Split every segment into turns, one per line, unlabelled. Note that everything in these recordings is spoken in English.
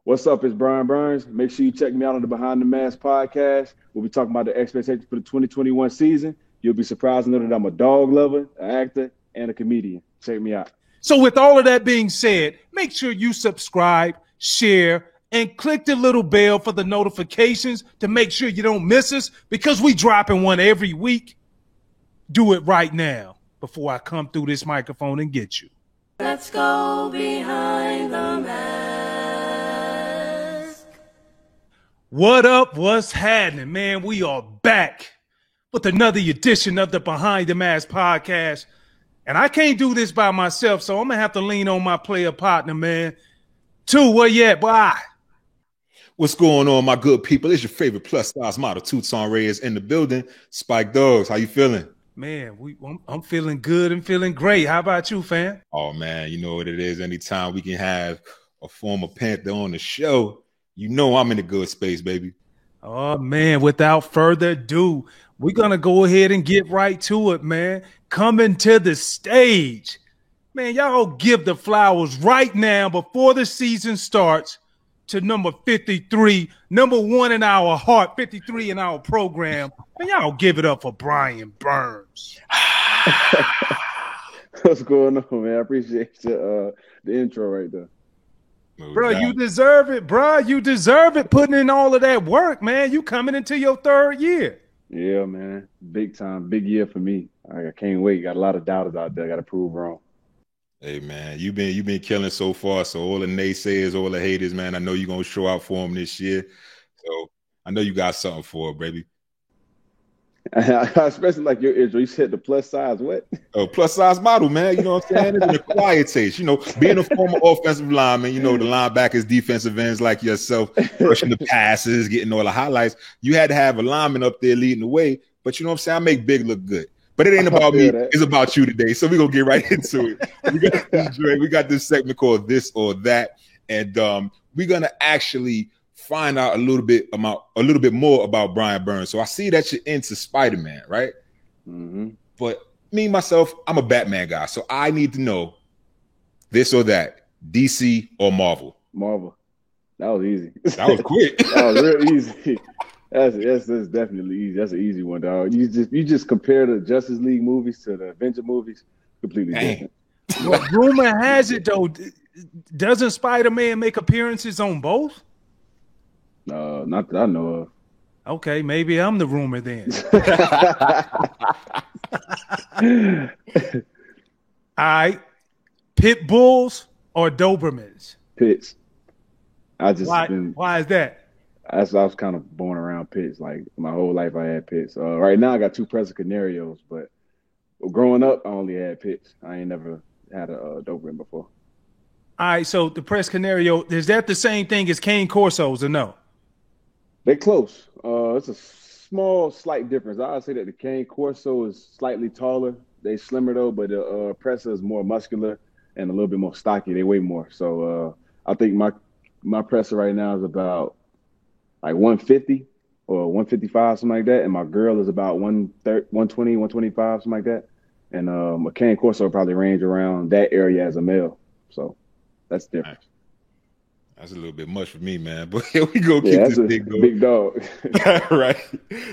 What's up? It's Brian Burns. Make sure you check me out on the Behind the Mask podcast. We'll be talking about the expectations for the 2021 season. You'll be surprised to know that I'm a dog lover, an actor, and a comedian. Check me out.
So with all of that being said, make sure you subscribe, share, and click the little bell for the notifications to make sure you don't miss us because we dropping one every week. Do it right now before I come through this microphone and get you.
Let's go behind the mask.
What up? What's happening, man? We are back with another edition of the Behind the Mask podcast. And I can't do this by myself, so I'm going to have to lean on my player partner, man. Two, where you at, boy?
What's going on, my good people? It's your favorite plus size model, Tucson Reyes in the building. Spike Dogs, how you feeling?
Man, I'm feeling good and feeling great. How about you, fam?
Oh, man, you know what it is. Anytime we can have a former Panther on the show, you know I'm in a good space, baby.
Oh, man, without further ado, we're going to go ahead and get right to it, man. Coming to the stage. Man, y'all give the flowers right now before the season starts to number 53, number one in our heart, 53 in our program. Man, y'all give it up for Brian Burns.
What's going on, man? I appreciate the intro right there.
Bro, you deserve it, bro. You deserve it putting in all of that work, man. You coming into your third year.
Yeah, man. Big time. Big year for me. I can't wait. Got a lot of doubters out there. Got to prove wrong.
Hey, man, you've been killing so far. So all the naysayers, all the haters, man, I know you're going to show out for them this year. So I know you got something for it, baby.
Especially like your intro. You said the plus size what?
Oh, plus size model, man. You know what I'm saying? It's an acquired taste. You know, being a former offensive lineman, you know, the linebackers, defensive ends like yourself, rushing the passes, getting all the highlights. You had to have a lineman up there leading the way. But you know what I'm saying? I make big look good. But it ain't about me. It's about you today. So we're going to get right into it. We got this segment called This or That. And we're going to actually find out a little bit more about Brian Burns. So I see that you're into Spider-Man, right?
Mm-hmm.
But me, myself, I'm a Batman guy. So I need to know this or that, DC or Marvel?
Marvel. That was easy.
That was quick.
That was real easy. That's definitely easy. That's an easy one, dog. You just compare the Justice League movies to the Avenger movies, completely different.
Well, rumor has it though, doesn't Spider-Man make appearances on both?
Not that I know of.
Okay, maybe I'm the rumor then. All right, Pit Bulls or Dobermans?
Pits.
Why is that?
I was kind of born around pits. Like my whole life, I had pits. Right now, I got two Presa Canarios, but growing up, I only had pits. I ain't never had a Doberman before.
All right, so the Presa Canario, is that the same thing as Cane Corsos or no?
They're close. It's a small, slight difference. I would say that the Cane Corso is slightly taller. They slimmer though, but the Presa is more muscular and a little bit more stocky. They weigh more. So I think my Presa right now is about like 150 or 155, something like that. And my girl is about 120, 125, something like that. And a Cane Corso will probably range around that area as a male. So that's different.
That's a little bit much for me, man. But here we go. Keep this thing going.
Big dog.
Right.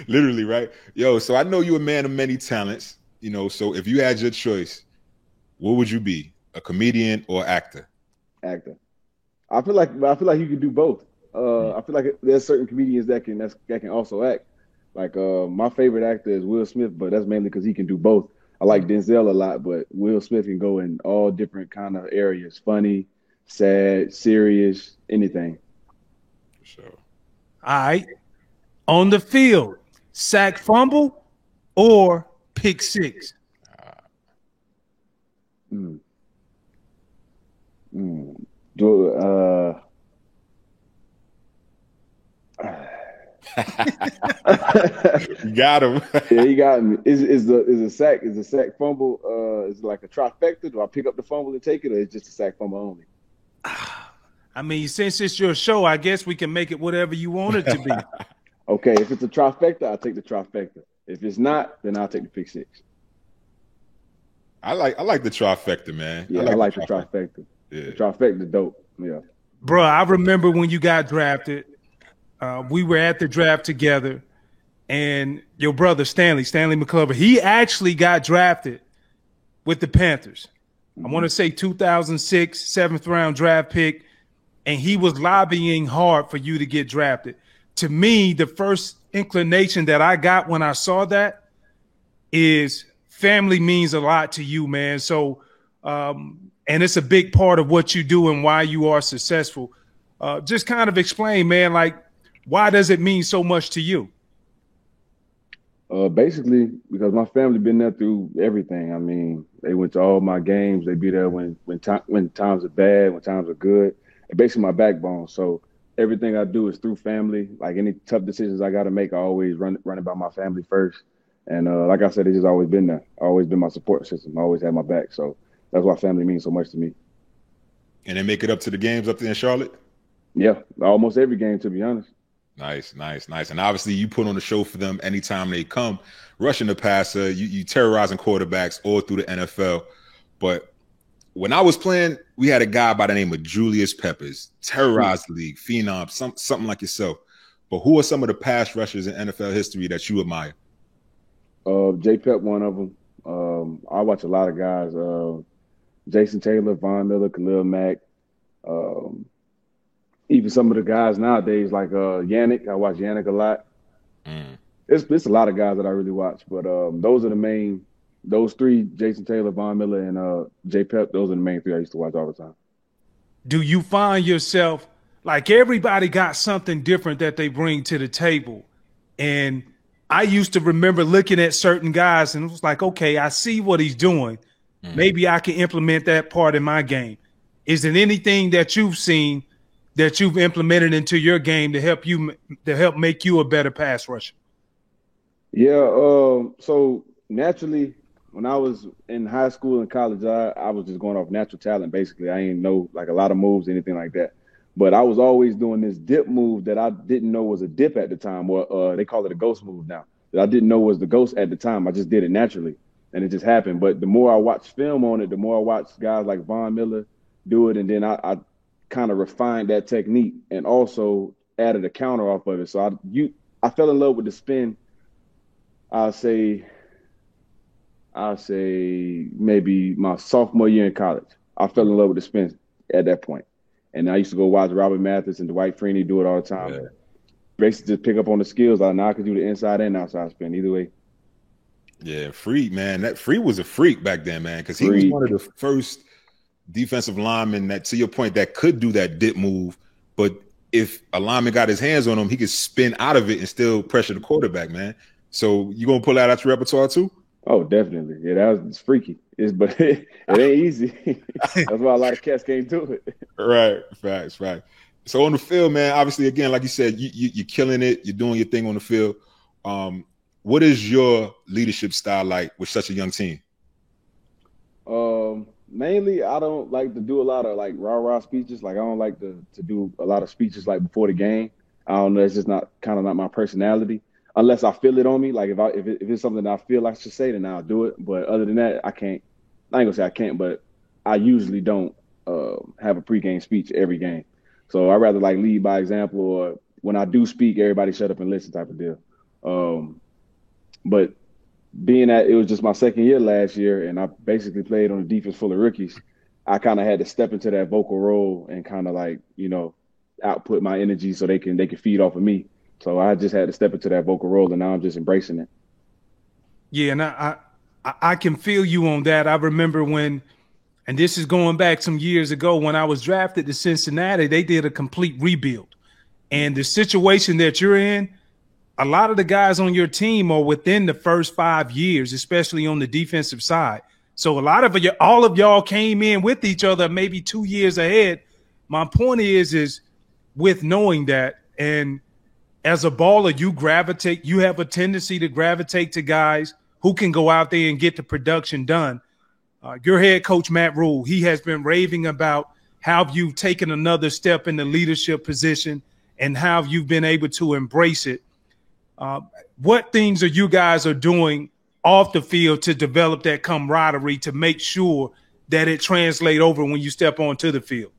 Literally, right? Yo, so I know you're a man of many talents. You know, so if you had your choice, what would you be? A comedian or actor?
Actor. I feel like you can do both. I feel like there's certain comedians that can also act. Like my favorite actor is Will Smith, but that's mainly because he can do both. I like Denzel a lot, but Will Smith can go in all different kind of areas: funny, sad, serious, anything.
For sure.
All right. On the field, sack fumble or pick six?
You got him.
Yeah, he got me. Is a sack fumble is it like a trifecta? Do I pick up the fumble and take it, or is it just a sack fumble only?
I mean, since it's your show, I guess we can make it whatever you want it to be.
Okay, if it's a trifecta, I'll take the trifecta. If it's not, then I'll take the pick six.
I like the trifecta, man.
Yeah, I like the trifecta.
Yeah.
The trifecta dope. Yeah.
Bro, I remember when you got drafted. We were at the draft together, and your brother Stanley McClover, he actually got drafted with the Panthers. I want to say 2006, 7th round draft pick, and he was lobbying hard for you to get drafted. To me, the first inclination that I got when I saw that is family means a lot to you, man. So, and it's a big part of what you do and why you are successful. Just kind of explain, man, like, why does it mean so much to you?
Basically, because my family been there through everything. I mean, they went to all my games. They be there when times are bad, when times are good. They're basically my backbone. So everything I do is through family. Like any tough decisions I got to make, I always run it by my family first. And like I said, it's just always been there. Always been my support system. I always had my back. So that's why family means so much to me.
And they make it up to the games up there in Charlotte?
Yeah, almost every game, to be honest.
Nice. And obviously you put on the show for them anytime they come. Rushing the passer, you terrorizing quarterbacks all through the NFL. But when I was playing, we had a guy by the name of Julius Peppers, terrorized the league, phenom, something like yourself. But who are some of the pass rushers in NFL history that you admire?
J. Pep, one of them. I watch a lot of guys. Jason Taylor, Von Miller, Khalil Mack. Even some of the guys nowadays, like Yannick. I watch Yannick a lot. It's a lot of guys that I really watch. But those are the main – those three, Jason Taylor, Von Miller, and J. Pep, those are the main three I used to watch all the time.
Do you find yourself – like everybody got something different that they bring to the table. And – I used to remember looking at certain guys and it was like, okay, I see what he's doing. Maybe I can implement that part in my game. Is it anything that you've seen that you've implemented into your game to help make you a better pass rusher?
Yeah. So naturally, when I was in high school and college, I was just going off natural talent. Basically, I didn't know like a lot of moves, anything like that. But I was always doing this dip move that I didn't know was a dip at the time, or they call it a ghost move now. That I didn't know was the ghost at the time. I just did it naturally, and it just happened. But the more I watched film on it, the more I watched guys like Von Miller do it, and then I kind of refined that technique and also added a counter off of it. So I fell in love with the spin. I'll say maybe my sophomore year in college. I fell in love with the spin at that point. And I used to go watch Robert Mathis and Dwight Freeney do it all the time. Yeah. Basically, just pick up on the skills. Now I could do the inside and outside spin either way.
Yeah, Freed, man. That Freed was a freak back then, man, because he was one of the first defensive linemen that, to your point, that could do that dip move. But if a lineman got his hands on him, he could spin out of it and still pressure the quarterback, man. So you gonna pull that out your repertoire too?
Oh, definitely. Yeah, it's freaky. But it ain't easy. That's why a lot of cats can't do it.
Right. Facts. So on the field, man, obviously, again, like you said, you're killing it. You're doing your thing on the field. What is your leadership style like with such a young team?
Mainly, I don't like to do a lot of like rah-rah speeches. Like I don't like to do a lot of speeches like before the game. I don't know. It's just not my personality. Unless I feel it on me, like if it's something that I feel I should say, then I'll do it. But other than that, I can't. I ain't gonna say I can't, but I usually don't have a pregame speech every game. So I'd rather like lead by example, or when I do speak, everybody shut up and listen type of deal. But being that it was just my second year last year, and I basically played on a defense full of rookies, I kind of had to step into that vocal role and kind of like output my energy so they can feed off of me. So I just had to step into that vocal role, and now I'm just embracing it.
Yeah, and I can feel you on that. I remember when, and this is going back some years ago, when I was drafted to Cincinnati, they did a complete rebuild. And the situation that you're in, a lot of the guys on your team are within the first 5 years, especially on the defensive side. So a lot of all of y'all came in with each other maybe 2 years ahead. My point is with knowing that, and as a baller, you have a tendency to gravitate to guys who can go out there and get the production done. Your head coach, Matt Rule, he has been raving about how you've taken another step in the leadership position and how you've been able to embrace it. What things are you guys doing off the field to develop that camaraderie to make sure that it translates over when you step onto the field?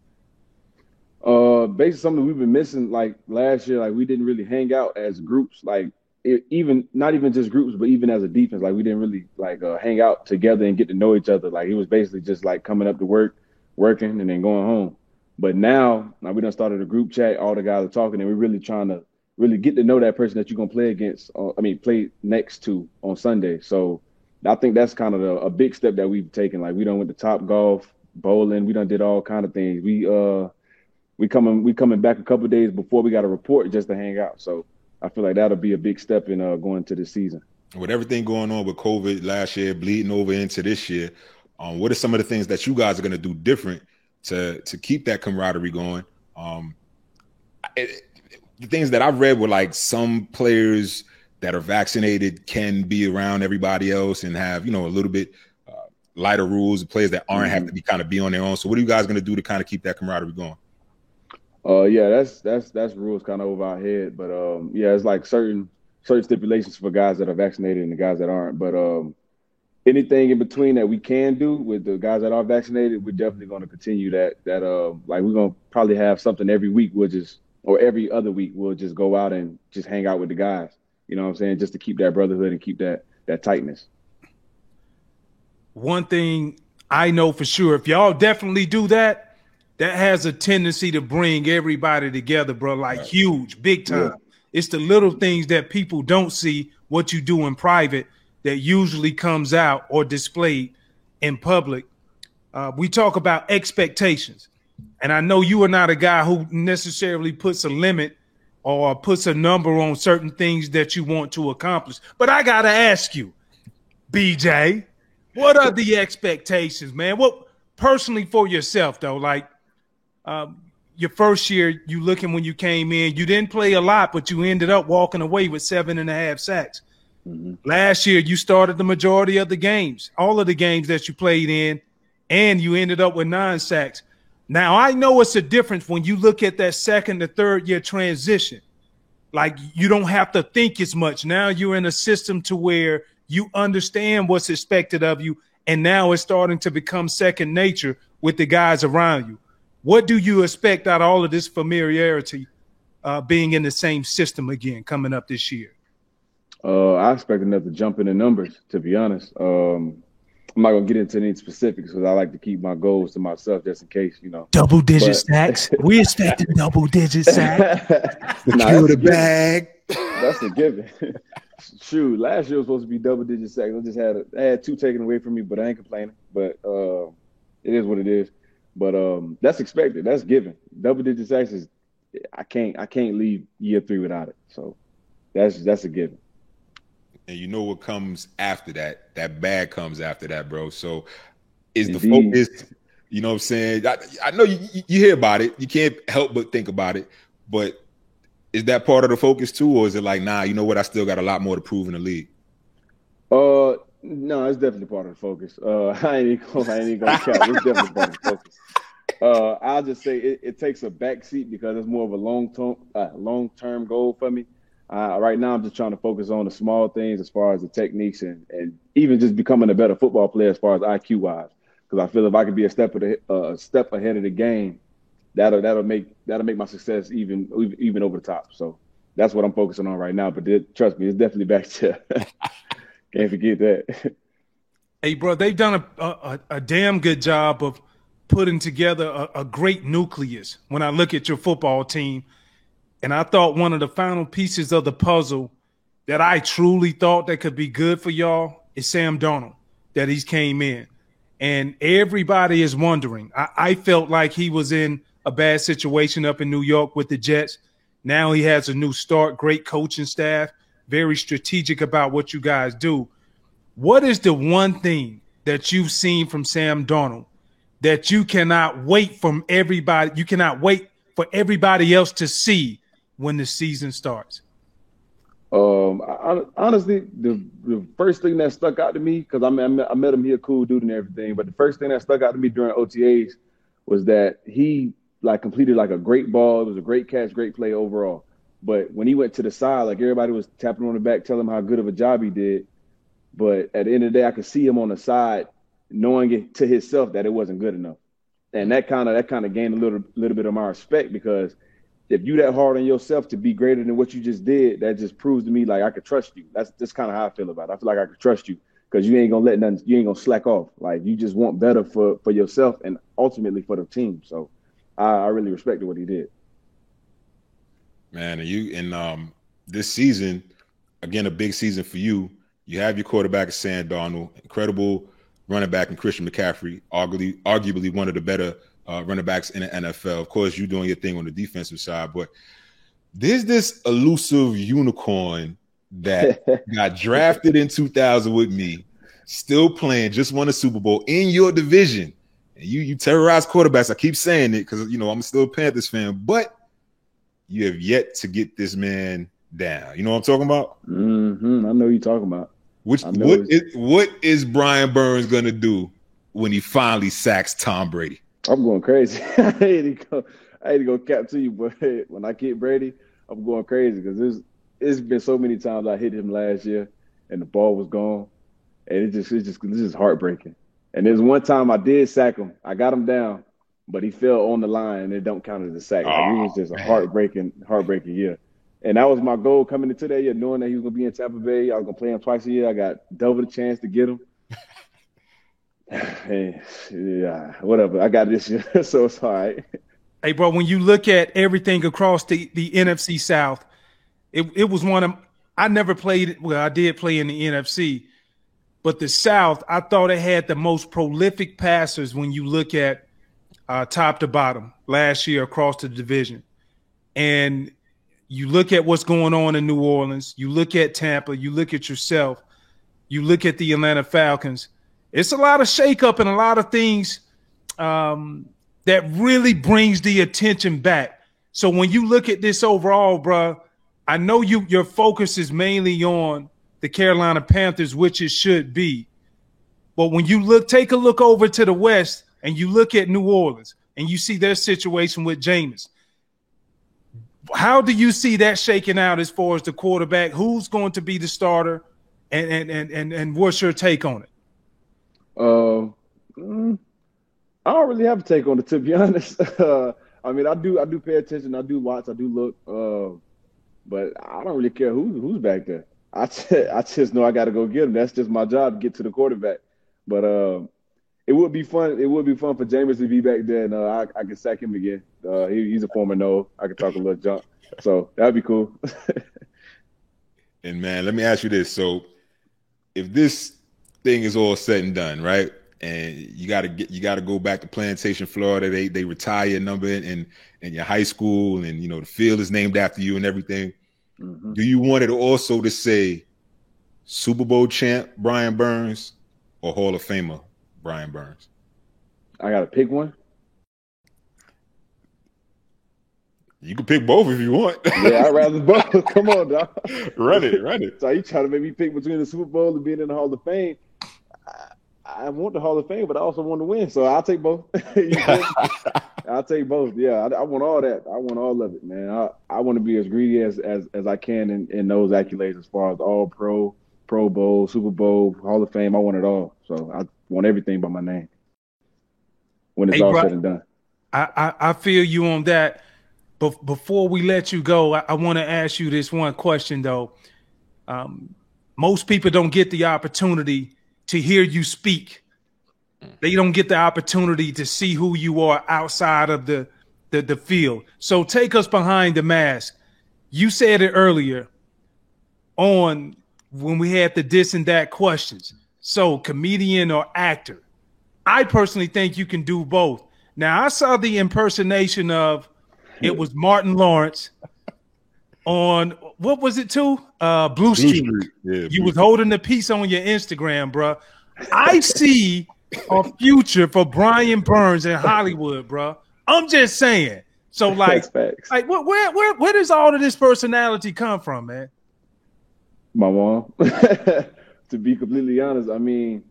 Basically something we've been missing. Like last year, like we didn't really hang out as groups. Like even not even just groups, but even as a defense, like we didn't really like hang out together and get to know each other. Like it was basically just like coming up to work, working, and then going home. But now, like we done started a group chat. All the guys are talking, and we're really trying to really get to know that person that you're gonna play against. Play next to on Sunday. So I think that's kind of a big step that we've taken. Like we done went to Top Golf, bowling. We done did all kind of things. We coming back a couple of days before we got a report just to hang out. So I feel like that'll be a big step in going to this season.
With everything going on with COVID last year, bleeding over into this year, what are some of the things that you guys are going to do different to keep that camaraderie going? The things that I've read were like some players that are vaccinated can be around everybody else and have, a little bit lighter rules. The players that aren't have to be on their own. So what are you guys going to do to kind of keep that camaraderie going?
Yeah, that's rules kind of over our head, but yeah, it's like certain stipulations for guys that are vaccinated and the guys that aren't. But anything in between that we can do with the guys that are vaccinated, we're definitely going to continue that. Like we're going to probably have something every week. Or every other week, we'll just go out and just hang out with the guys. You know what I'm saying? Just to keep that brotherhood and keep that tightness.
One thing I know for sure, if y'all definitely do that, that has a tendency to bring everybody together, bro, like huge, big time. Yeah. It's the little things that people don't see, what you do in private, that usually comes out or displayed in public. We talk about expectations. And I know you are not a guy who necessarily puts a limit or puts a number on certain things that you want to accomplish. But I got to ask you, BJ, what are the expectations, man? What personally for yourself, though, like, your first year, you looking when you came in, you didn't play a lot, but you ended up walking away with 7.5 sacks. Mm-hmm. Last year, you started the majority of the games, all of the games that you played in, and you ended up with 9 sacks. Now, I know it's a difference when you look at that second to third year transition. Like, you don't have to think as much. Now you're in a system to where you understand what's expected of you, and now it's starting to become second nature with the guys around you. What do you expect out of all of this familiarity being in the same system again coming up this year?
I expect another jump in the numbers, to be honest. I'm not going to get into any specifics because I like to keep my goals to myself just in case,
Double-digit sacks. We expecting double-digit sacks.
Secure the bag.
That's a given. Shoot, last year was supposed to be double-digit sacks. I had 2 taken away from me, but I ain't complaining. But it is what it is. But that's expected. That's given. Double-digit sacks is I can't leave year 3 without it. So that's a given.
And you know what comes after that? That bag comes after that, bro. So is the focus, you know what I'm saying? I know you hear about it. You can't help but think about it. But is that part of the focus too? Or is it like, nah, you know what? I still got a lot more to prove in the league.
No, it's definitely part of the focus. I ain't even gonna count. It's definitely part of the focus. I'll just say it takes a backseat because it's more of a long-term goal for me. Right now, I'm just trying to focus on the small things as far as the techniques and even just becoming a better football player as far as IQ wise. Because I feel if I could be a step ahead of the game, that'll make my success even over the top. So that's what I'm focusing on right now. But trust me, it's definitely back to can't forget that.
Hey, bro, they've done a damn good job of putting together a great nucleus when I look at your football team. And I thought one of the final pieces of the puzzle that I truly thought that could be good for y'all is Sam Darnold, that he's came in. And everybody is wondering. I felt like he was in a bad situation up in New York with the Jets. Now he has a new start, great coaching staff, very strategic about what you guys do. What is the one thing that you've seen from Sam Darnold that you cannot wait from everybody? You cannot wait for everybody else to see when the season starts?
Honestly, the first thing that stuck out to me, because I met him, he a cool dude and everything, but the first thing that stuck out to me during OTAs was that he completed a great ball. It was a great catch, great play overall. But when he went to the side, everybody was tapping on the back, telling him how good of a job he did. But at the end of the day, I could see him on the side knowing it to himself that it wasn't good enough. And that kind of gained a little bit of my respect, because if you that hard on yourself to be greater than what you just did, that just proves to me like I could trust you. That's just kind of how I feel about it. I feel like I could trust you because you ain't gonna let nothing, you ain't gonna slack off. Like you just want better for yourself and ultimately for the team. So I really respected what he did.
Man, and this season, again, a big season for you. You have your quarterback, Sam Darnold, incredible running back, and Christian McCaffrey, arguably one of the better running backs in the NFL. Of course, you're doing your thing on the defensive side, but there's this elusive unicorn that got drafted in 2000 with me, still playing, just won a Super Bowl in your division. And you terrorize quarterbacks. I keep saying it because, I'm still a Panthers fan, but you have yet to get this man down. You know what I'm talking about?
Mm-hmm. I know what you're talking about.
What is Brian Burns going to do when he finally sacks Tom Brady?
I'm going crazy. I hate to go cap to you, but when I get Brady, I'm going crazy because it's been so many times I hit him last year and the ball was gone, and it's just heartbreaking. And there's one time I did sack him. I got him down, but he fell on the line and it don't count as a sack. Like, it was just a heartbreaking year. And that was my goal coming into that year, knowing that he was going to be in Tampa Bay. I was going to play him twice a year. I got double the chance to get him. Hey, yeah, whatever. I got this year, so it's all right.
Hey, bro, when you look at everything across the NFC South, it was one of – I never played – well, I did play in the NFC, but the South, I thought it had the most prolific passers when you look at top to bottom last year across the division. And – you look at what's going on in New Orleans, you look at Tampa, you look at yourself, you look at the Atlanta Falcons. It's a lot of shakeup and a lot of things that really brings the attention back. So when you look at this overall, bro, I know your focus is mainly on the Carolina Panthers, which it should be. But when you take a look over to the West and you look at New Orleans and you see their situation with Jameis, how do you see that shaking out as far as the quarterback? Who's going to be the starter, and what's your take on it?
I don't really have a take on it, to be honest. I mean, I do pay attention, I do watch, I do look, but I don't really care who's back there. I just know I got to go get him. That's just my job, to get to the quarterback. But it would be fun. It would be fun for Jameis to be back there, and I could sack him again. He's a former no. I could talk a little junk, so that'd be cool.
And man, let me ask you this: so, if this thing is all said and done, right, and you got to go back to Plantation, Florida, they retire your number in your high school, and the field is named after you and everything. Mm-hmm. Do you want it also to say Super Bowl champ Brian Burns or Hall of Famer Brian Burns?
I gotta pick one.
You can pick both if you want.
Yeah, I'd rather both. Come on, dog.
Run it.
So you trying to make me pick between the Super Bowl and being in the Hall of Fame? I want the Hall of Fame, but I also want to win, so I'll take both. I'll take both. Yeah, I want all that. I want all of it, man. I want to be as greedy as I can in those accolades, as far as all Pro Bowl, Super Bowl, Hall of Fame. I want it all. So I want everything by my name when it's all said and done.
I feel you on that. But before we let you go, I want to ask you this one question, though. Most people don't get the opportunity to hear you speak. They don't get the opportunity to see who you are outside of the field. So take us behind the mask. You said it earlier on when we had the this and that questions. So comedian or actor. I personally think you can do both. Now, I saw the impersonation of, it was Martin Lawrence on, what was it too? Blue Street. Yeah, you was holding the piece on your Instagram, bro. I see a future for Brian Burns in Hollywood, bro. I'm just saying. So, like where does all of this personality come from, man?
My mom. To be completely honest, I mean,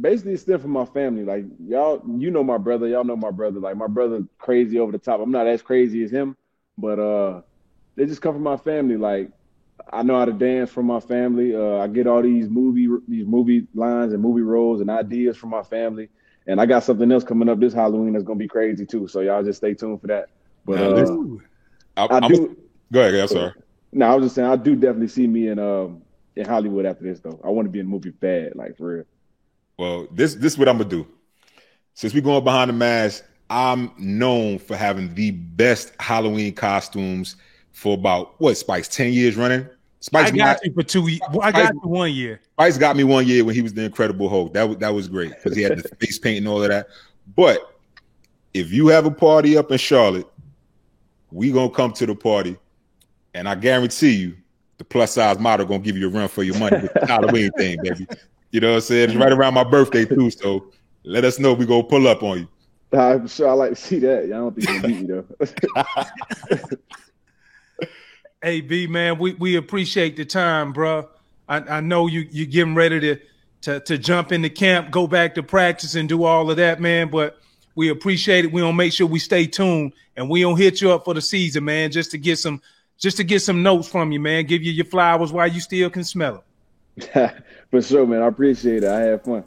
basically it's still from my family. Like, y'all, know my brother. Y'all know my brother. Like, my brother crazy over the top. I'm not as crazy as him, but they just come from my family. Like, I know how to dance from my family. I get all these movie lines and movie roles and ideas from my family. And I got something else coming up this Halloween that's gonna be crazy too. So y'all just stay tuned for that. But I do.
Go ahead. I'm sorry.
No, I was just saying I do definitely see me in Hollywood after this though. I want to be in the movie bad, like for real.
Well, this is what I'm gonna do. Since we're going behind the mask, I'm known for having the best Halloween costumes for about Spike's 10 years running. Spike's
I got you for 2 years. I got you 1 year.
Spike's got me 1 year when he was the Incredible Hulk. That was great because he had the face paint and all of that. But if you have a party up in Charlotte, we gonna come to the party, and I guarantee you, the plus size model gonna give you a run for your money with the Halloween thing, baby. You know what I'm saying? It's right around my birthday too, so let us know. We gonna pull up on you.
I'm sure I like to see that. I don't think you beat me though.
Hey, B, man, we appreciate the time, bro. I know you getting ready to jump into camp, go back to practice and do all of that, man, but we appreciate it. We gonna make sure we stay tuned, and we gonna hit you up for the season, man, just to get some notes from you, man. Give you your flowers while you still can smell them.
For sure, man. I appreciate it. I had fun.